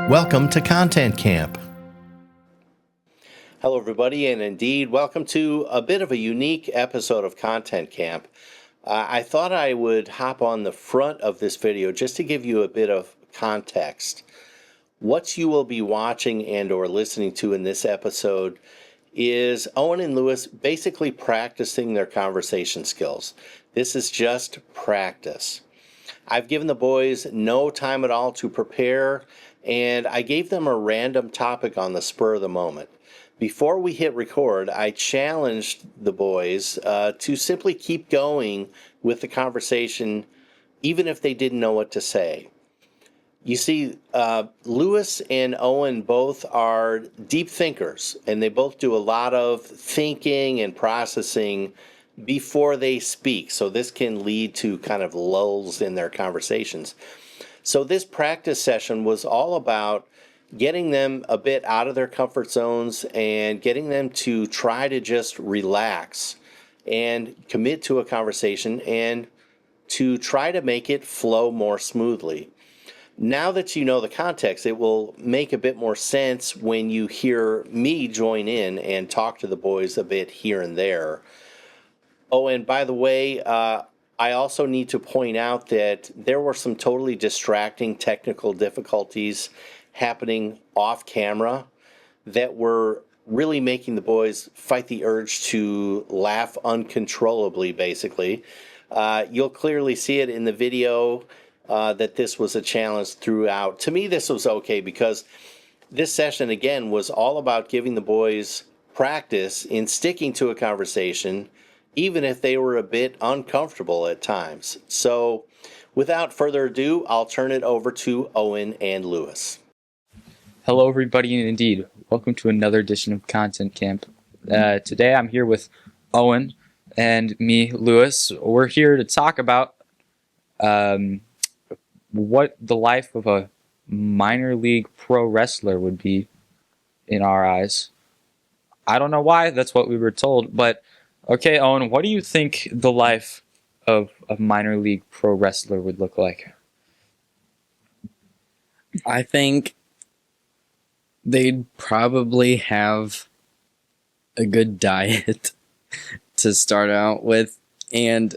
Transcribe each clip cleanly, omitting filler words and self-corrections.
Welcome to Content Camp. Hello, everybody, and indeed, welcome to a bit of a unique episode of Content Camp. I thought I would hop on the front of this video just to give you a bit of context. What you will be watching and or listening to in this episode is Owen and Lewis basically practicing their conversation skills. This is just practice. I've given the boys no time at all to prepare, and I gave them a random topic on the spur of the moment. Before we hit record, I challenged the boys to simply keep going with the conversation, even if they didn't know what to say. You see, Lewis and Owen both are deep thinkers, and they both do a lot of thinking and processing before they speak. So this can lead to kind of lulls in their conversations. So this practice session was all about getting them a bit out of their comfort zones and getting them to try to just relax and commit to a conversation and to try to make it flow more smoothly. Now that you know the context, it will make a bit more sense when you hear me join in and talk to the boys a bit here and there. Oh, and by the way, I also need to point out that there were some totally distracting technical difficulties happening off camera that were really making the boys fight the urge to laugh uncontrollably, basically. You'll clearly see it in the video that this was a challenge throughout. To me, this was okay because this session, again, was all about giving the boys practice in sticking to a conversation, even if they were a bit uncomfortable at times. So without further ado, I'll turn it over to Owen and Lewis. Hello, everybody, and indeed, welcome to another edition of Content Camp. Today I'm here with Owen and me, Lewis. We're here to talk about what the life of a minor league pro wrestler would be in our eyes. I don't know why, that's what we were told, but okay, Owen, what do you think the life of a minor league pro wrestler would look like? I think they'd probably have a good diet to start out with, and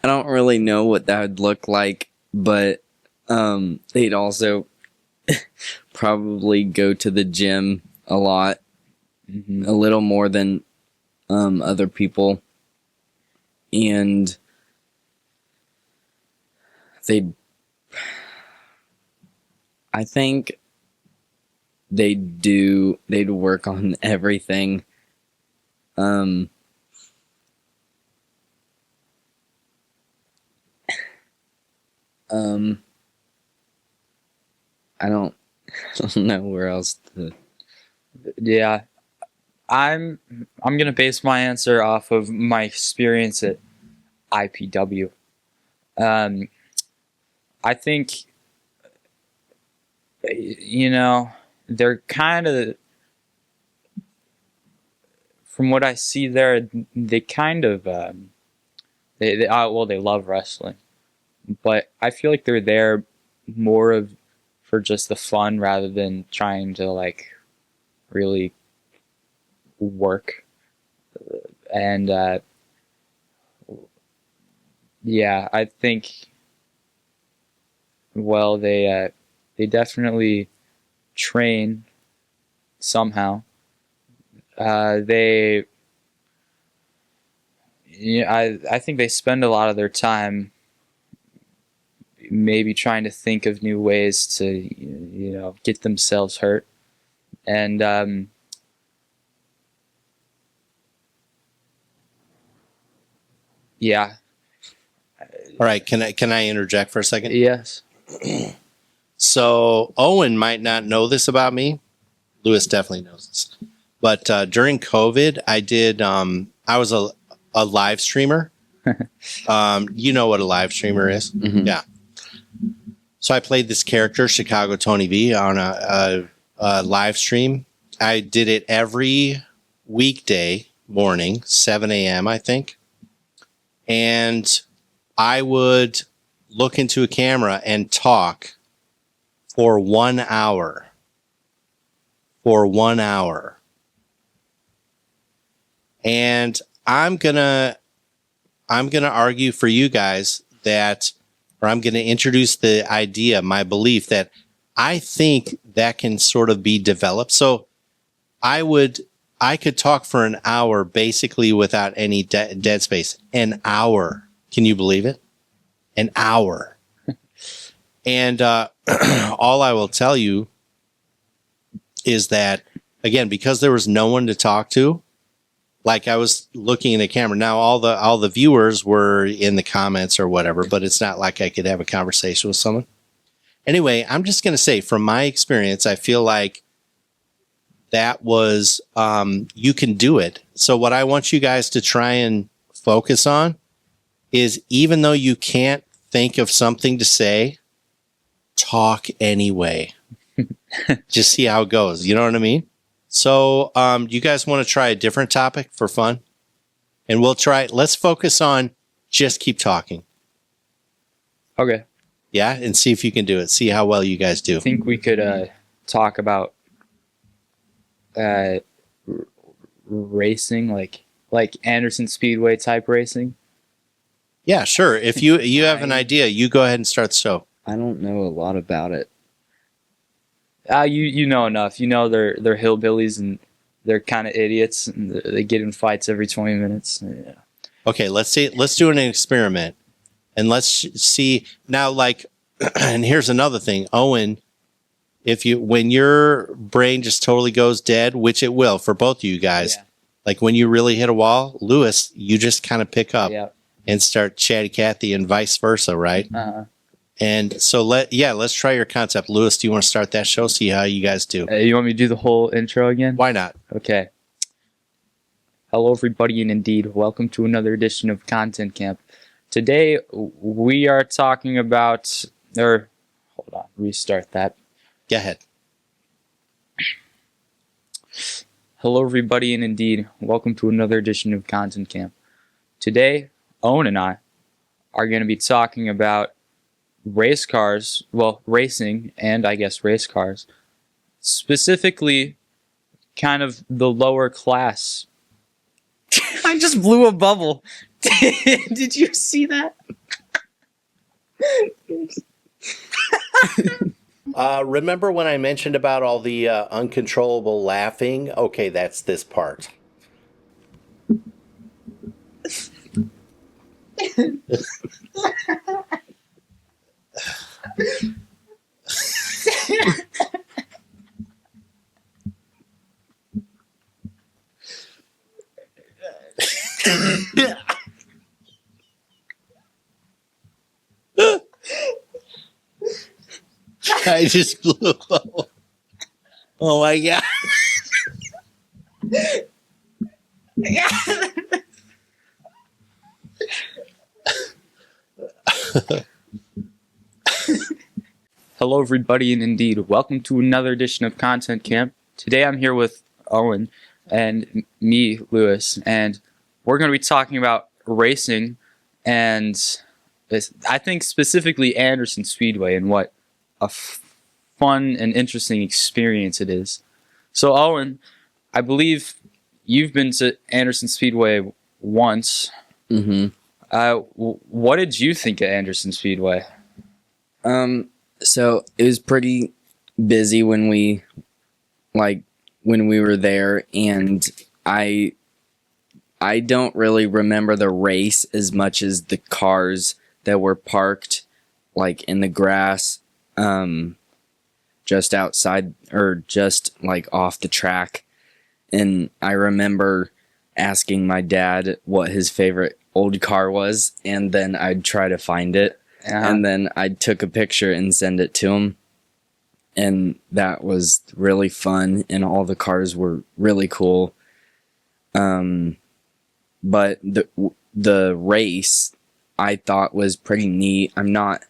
I don't really know what that would look like, but they'd also probably go to the gym a lot, a little more than other people, and I think they'd work on everything. I don't know where else to. Yeah, I'm gonna base my answer off of my experience at IPW. I think, they're kind of, from what I see there, they kind of, they love wrestling, but I feel like they're there more for just the fun rather than trying to really work. And I think, well, they definitely train somehow. I think they spend a lot of their time maybe trying to think of new ways to get themselves hurt, and All right, can I interject for a second? Yes. So Owen might not know this about me. Lewis definitely knows this. But during COVID, I was a live streamer. You know what a live streamer is? Mm-hmm. Yeah. So I played this character, Chicago Tony V, on a live stream. I did it every weekday morning, 7 a.m., I think. And I would look into a camera and talk for 1 hour. For 1 hour. And I'm gonna argue for you guys that, or I'm gonna introduce the idea, my belief that I think that can sort of be developed. So I could talk for an hour basically without any dead space. An hour. Can you believe it? An hour. And all I will tell you is that, again, because there was no one to talk to, like I was looking in the camera. Now all the viewers were in the comments or whatever, but it's not like I could have a conversation with someone. Anyway, I'm just going to say, from my experience, I feel like that was, you can do it. So what I want you guys to try and focus on is, even though you can't think of something to say, talk anyway. Just see how it goes. You know what I mean? So, you guys want to try a different topic for fun? And let's focus on just keep talking. Okay. Yeah. And see if you can do it. See how well you guys do. I think we could talk about racing, like Anderson Speedway type racing. Yeah, sure. If you have an idea, you go ahead and start the show. I don't know a lot about it. You know enough. You know they're hillbillies and they're kind of idiots and they get in fights every 20 minutes. Yeah. Okay, let's do an experiment, and let's see now. Like, and here's another thing, Owen. When your brain just totally goes dead, which it will for both of you guys, Yeah. like when you really hit a wall, Lewis, you just kind of pick up Yeah. and start chatty Cathy, and vice versa, right? Uh-huh. And so let's try your concept. Lewis, do you want to start that show? See how you guys do. You want me to do the whole intro again? Why not? Okay. Hello, everybody, and indeed, welcome to another edition of Content Camp. Today, we are talking about, hold on, restart that. Go ahead. Hello, everybody, and indeed, welcome to another edition of Content Camp. Today, Owen and I are going to be talking about race cars, well, racing, and I guess race cars. Specifically, kind of the lower class. I just blew a bubble. Did you see that? Remember when I mentioned about all the uncontrollable laughing? Okay, that's this part. I just blew a bubble. Oh my god. Hello, everybody, and indeed, welcome to another edition of Content Camp. Today, I'm here with Owen and me, Lewis, and we're going to be talking about racing and I think specifically Anderson Speedway and what a fun and interesting experience it is. So, Owen, I believe you've been to Anderson Speedway once. Mm-hmm. What did you think of Anderson Speedway? So it was pretty busy when we were there, and I don't really remember the race as much as the cars that were parked like in the grass, just outside or just like off the track. And I remember asking my dad what his favorite old car was, and then I'd try to find it. And then I took a picture and send it to him. And that was really fun. And all the cars were really cool. But the race I thought was pretty neat. I'm not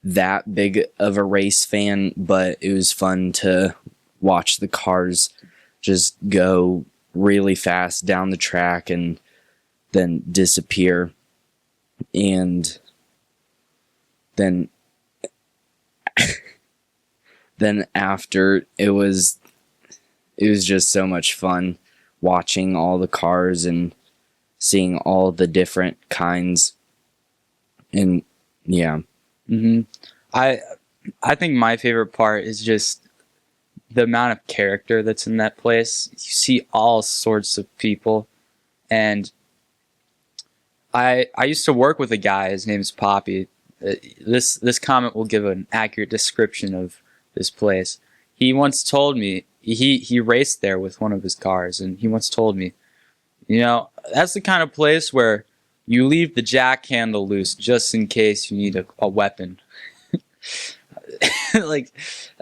that big of a race fan, but it was fun to watch the cars just go really fast down the track and then disappear. And then then after it was just so much fun watching all the cars and seeing all the different kinds. And yeah. I think my favorite part is just the amount of character that's in that place. You see all sorts of people, and I used to work with a guy. His name's Poppy. This comment will give an accurate description of this place. He once told me he raced there with one of his cars, and he once told me, you know, that's the kind of place where you leave the jack handle loose just in case you need a weapon. Like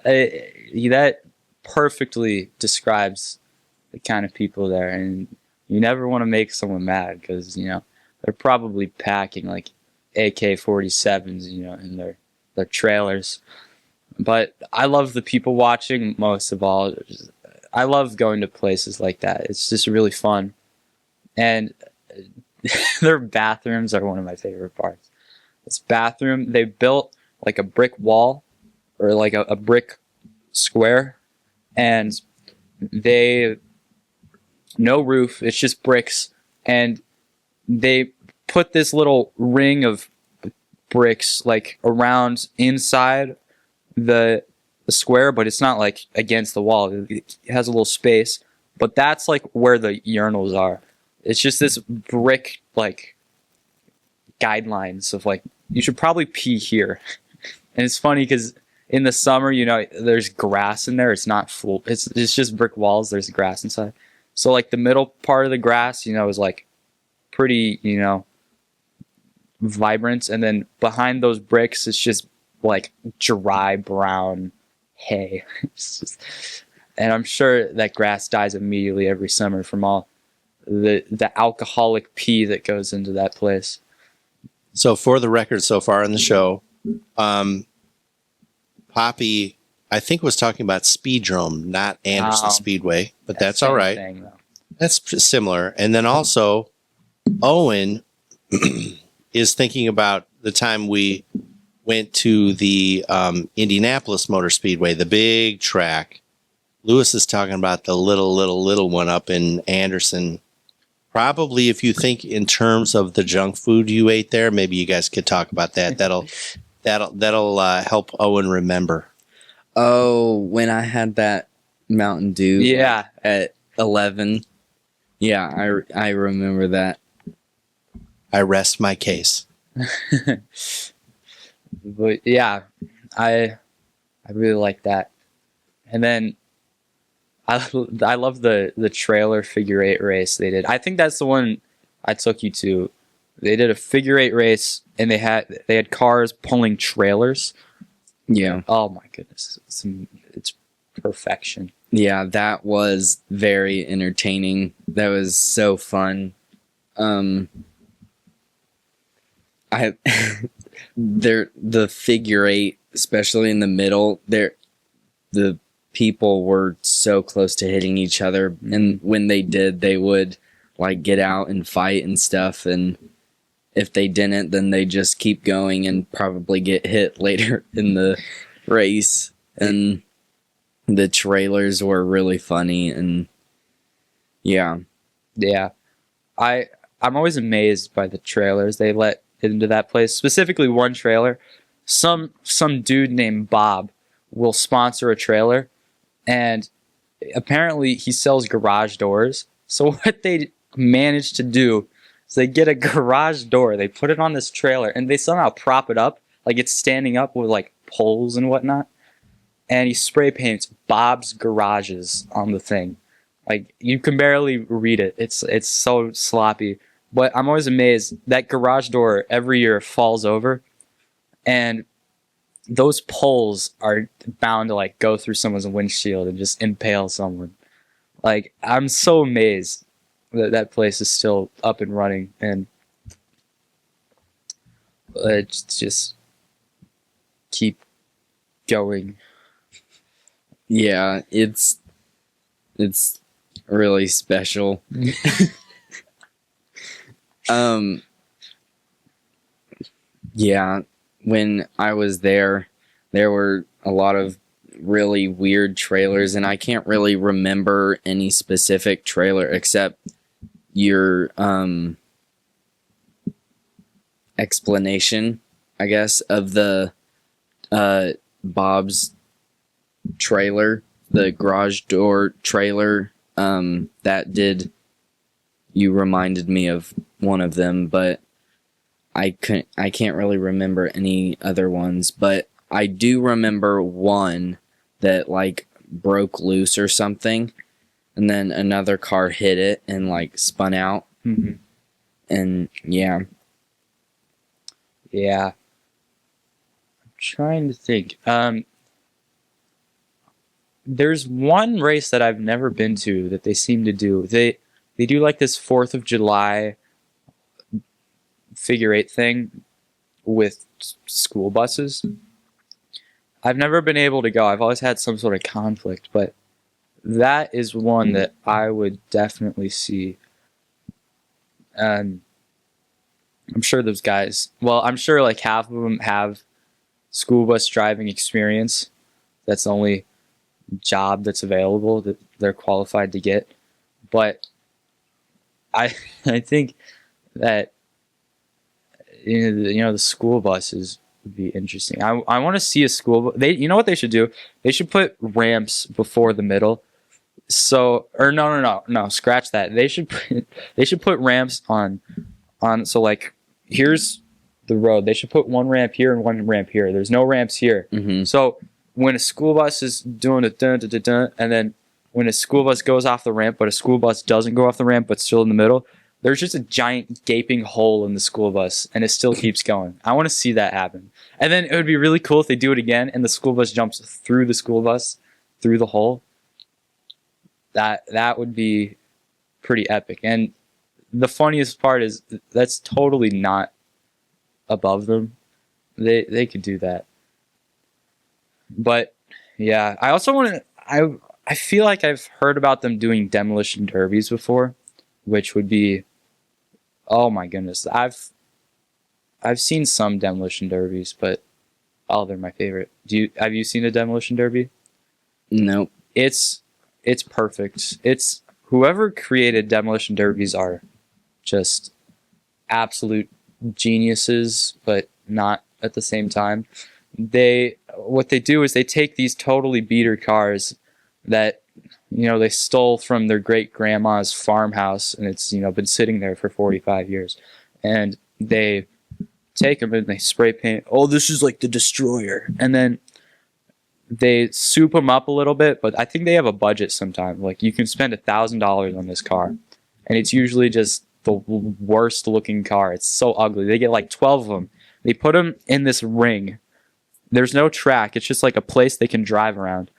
that perfectly describes the kind of people there, and you never want to make someone mad because you know they're probably packing like AK-47s, you know, in their trailers. But I love the people watching most of all. I love going to places like that. It's just really fun, and their bathrooms are one of my favorite parts. This bathroom, they built like a brick wall or like a brick square, and they no roof, it's just bricks, and they put this little ring of bricks like around inside the square, but it's not like against the wall. It has a little space, but that's like where the urinals are. It's just this brick like guidelines of like you should probably pee here. And it's funny because in the summer, you know, there's grass in there. It's not full. It's just brick walls. There's grass inside. So like the middle part of the grass, you know, is like pretty, you know, vibrant. And then behind those bricks, it's just like dry brown hay. It's just, and I'm sure that grass dies immediately every summer from all the alcoholic pee that goes into that place. So for the record so far in the show, Poppy, I think, was talking about Speedrome, not Anderson Speedway, but that's all right. Thing, that's similar. And then also, Owen is thinking about the time we went to the Indianapolis Motor Speedway, the big track. Lewis is talking about the little one up in Anderson. Probably, if you think in terms of the junk food you ate there, maybe you guys could talk about that. That'll help Owen remember. Oh, when I had that Mountain Dew, yeah, at 11. Yeah, I remember that. I rest my case. But yeah, I really like that. And then I love the trailer figure 8 race they did. I think that's the one I took you to. They did a figure 8 race, and they had cars pulling trailers. Yeah. Oh my goodness, it's perfection. Yeah, that was very entertaining. That was so fun. The figure 8, especially in the middle, the people were so close to hitting each other, and when they did, they would like get out and fight and stuff, and if they didn't, then they just keep going and probably get hit later in the race. And the trailers were really funny, and yeah. I'm always amazed by the trailers they let into that place. Specifically, one trailer, some dude named Bob will sponsor a trailer, and apparently he sells garage doors. So what they managed to do is they get a garage door, they put it on this trailer, and they somehow prop it up like it's standing up with like poles and whatnot. And he spray paints Bob's Garages on the thing. Like you can barely read it. It's so sloppy. But I'm always amazed that garage door every year falls over, and those poles are bound to like go through someone's windshield and just impale someone. Like I'm so amazed that place is still up and running, and just keep going. Yeah, it's really special. Yeah, when I was there were a lot of really weird trailers, and I can't really remember any specific trailer except your explanation, I guess, of the Bob's trailer, the garage door trailer. You reminded me of one of them, but I can't really remember any other ones. But I do remember one that like broke loose or something, and then another car hit it and like spun out. Mm-hmm. And yeah. I'm trying to think. There's one race that I've never been to that they seem to do. They do like this 4th of July figure 8 thing with school buses. I've never been able to go. I've always had some sort of conflict, but that is one that I would definitely see. And I'm sure those guys, I'm sure like half of them have school bus driving experience. That's the only job that's available that they're qualified to get. But I think that the school buses would be interesting. I want to see a school bus. You know what they should do? They should put ramps before the middle. So, or no, scratch that. They should put ramps on. So like, here's the road. They should put one ramp here and one ramp here. There's no ramps here. Mm-hmm. So when a school bus is doing a dun, dun, dun, dun, and then when a school bus goes off the ramp, but a school bus doesn't go off the ramp, but still in the middle, there's just a giant gaping hole in the school bus, and it still keeps going. I want to see that happen. And then it would be really cool if they do it again, and the school bus jumps through the school bus, through the hole. That would be pretty epic. And the funniest part is that's totally not above them. They could do that. But yeah, I also want to. I feel like I've heard about them doing demolition derbies before, which would be, oh my goodness. I've seen some demolition derbies, but they're my favorite. Have you seen a demolition derby? Nope. It's perfect. It's whoever created demolition derbies are just absolute geniuses, but not at the same time. What they do is they take these totally beater cars that they stole from their great grandma's farmhouse, and it's been sitting there for 45 years, and they take them and they spray paint. Oh, this is like the Destroyer, and then they soup them up a little bit. But I think they have a budget sometimes. Like you can spend $1,000 on this car, and it's usually just the worst looking car. It's so ugly. They get like 12 of them. They put them in this ring. There's no track. It's just like a place they can drive around.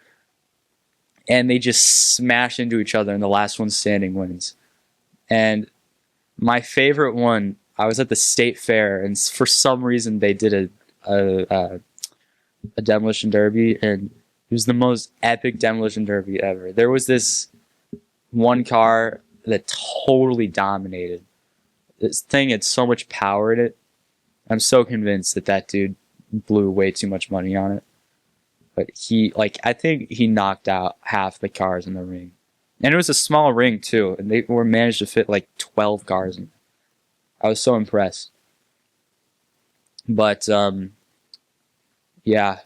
And they just smash into each other, and the last one standing wins. And my favorite one, I was at the state fair, and for some reason they did a demolition derby, and it was the most epic demolition derby ever. There was this one car that totally dominated. This thing had so much power in it. I'm so convinced that dude blew way too much money on it. But I think he knocked out half the cars in the ring. And it was a small ring, too. And they managed to fit like 12 cars in. I was so impressed. But, yeah.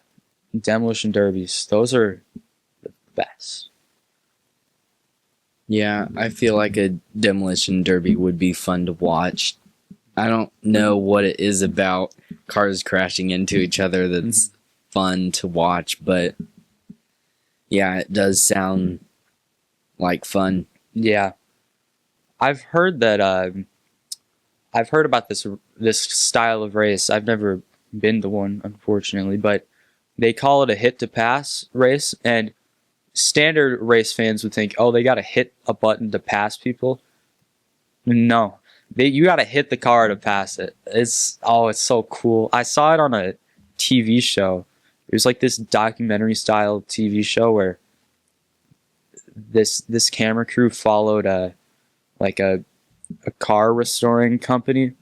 Demolition derbies. Those are the best. Yeah, I feel like a demolition derby would be fun to watch. I don't know what it is about cars crashing into each other that's fun to watch, but yeah, it does sound like fun. Yeah, I've heard that. I've heard about this style of race. I've never been to one, unfortunately, but they call it a hit to pass race. And standard race fans would think, oh, they got to hit a button to pass people. No, you got to hit the car to pass it. It's so cool. I saw it on a TV show. It was like this documentary style TV show where this camera crew followed a car restoring company,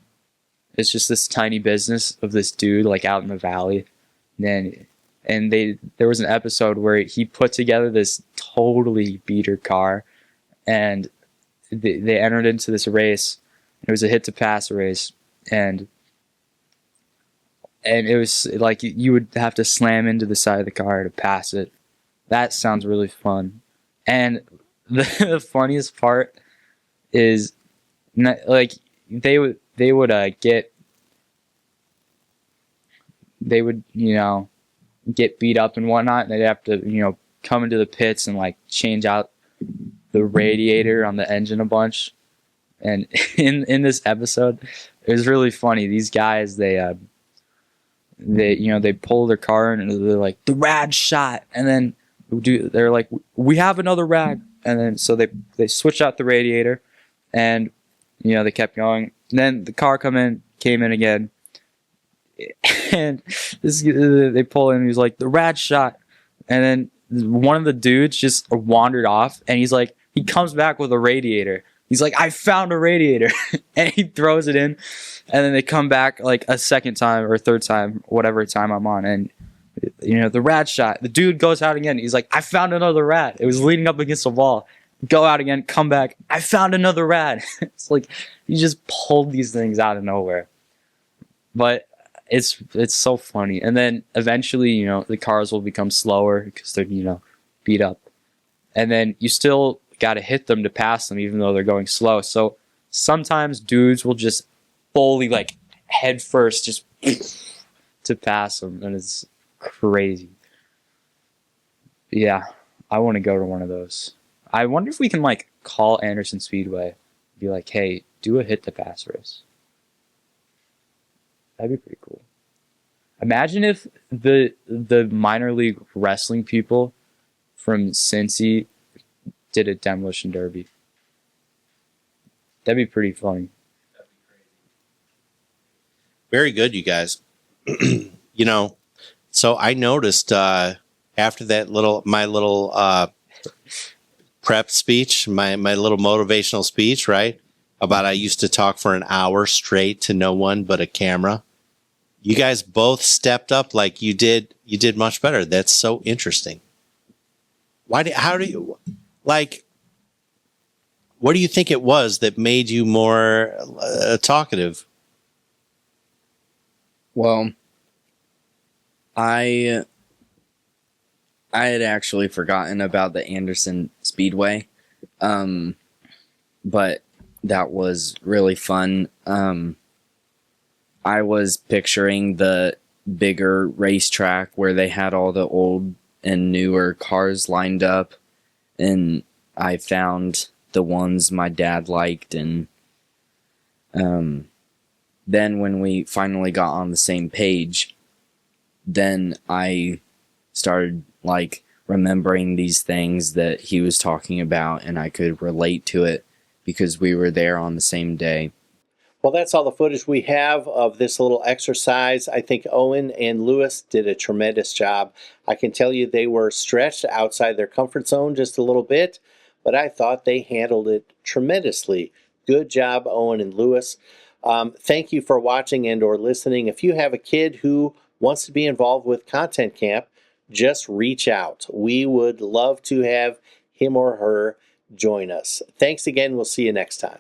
It's just this tiny business of this dude like out in the valley. There was an episode where he put together this totally beater car, and they entered into this race. It was a hit to pass race, and it was like you would have to slam into the side of the car to pass it. That sounds really fun. And the funniest part is, like, they would get beat up and whatnot, and they'd have to come into the pits and like change out the radiator on the engine a bunch. And in this episode, it was really funny. These guys, they pull their car and they're like, the rad shot, and then they're like, we have another rad, and then so they switch out the radiator, and they kept going. And then the car came in again, and they pull in. And he's like, the rad shot, and then one of the dudes just wandered off, and he comes back with a radiator. He's like, I found a radiator, and he throws it in, and then they come back like a second time or third time, whatever time I'm on, and the rad shot. The dude goes out again. He's like, I found another rad. It was leaning up against the wall. Go out again, come back. I found another rad. It's like you just pulled these things out of nowhere. But it's so funny. And then eventually, the cars will become slower because they're beat up. And then you still got to hit them to pass them, even though they're going slow. So sometimes dudes will just fully like head first, just to pass them, and it's crazy. Yeah, I want to go to one of those. I wonder if we can like call Anderson Speedway, be like, hey, do a hit to pass race. That'd be pretty cool. Imagine if the minor league wrestling people from Cincy did a demolition derby. That'd be pretty funny. Very good, you guys. So I noticed after that my little prep speech, my little motivational speech, right? About I used to talk for an hour straight to no one but a camera. You guys both stepped up like you did much better. That's so interesting. What do you think it was that made you more talkative? Well, I had actually forgotten about the Anderson Speedway, but that was really fun. I was picturing the bigger racetrack where they had all the old and newer cars lined up, and I found the ones my dad liked, and then when we finally got on the same page, then I started like remembering these things that he was talking about, and I could relate to it because we were there on the same day. Well, that's all the footage we have of this little exercise. I think Owen and Lewis did a tremendous job. I can tell you they were stretched outside their comfort zone just a little bit, but I thought they handled it tremendously. Good job, Owen and Lewis. Thank you for watching and or listening. If you have a kid who wants to be involved with Content Camp, just reach out. We would love to have him or her join us. Thanks again. We'll see you next time.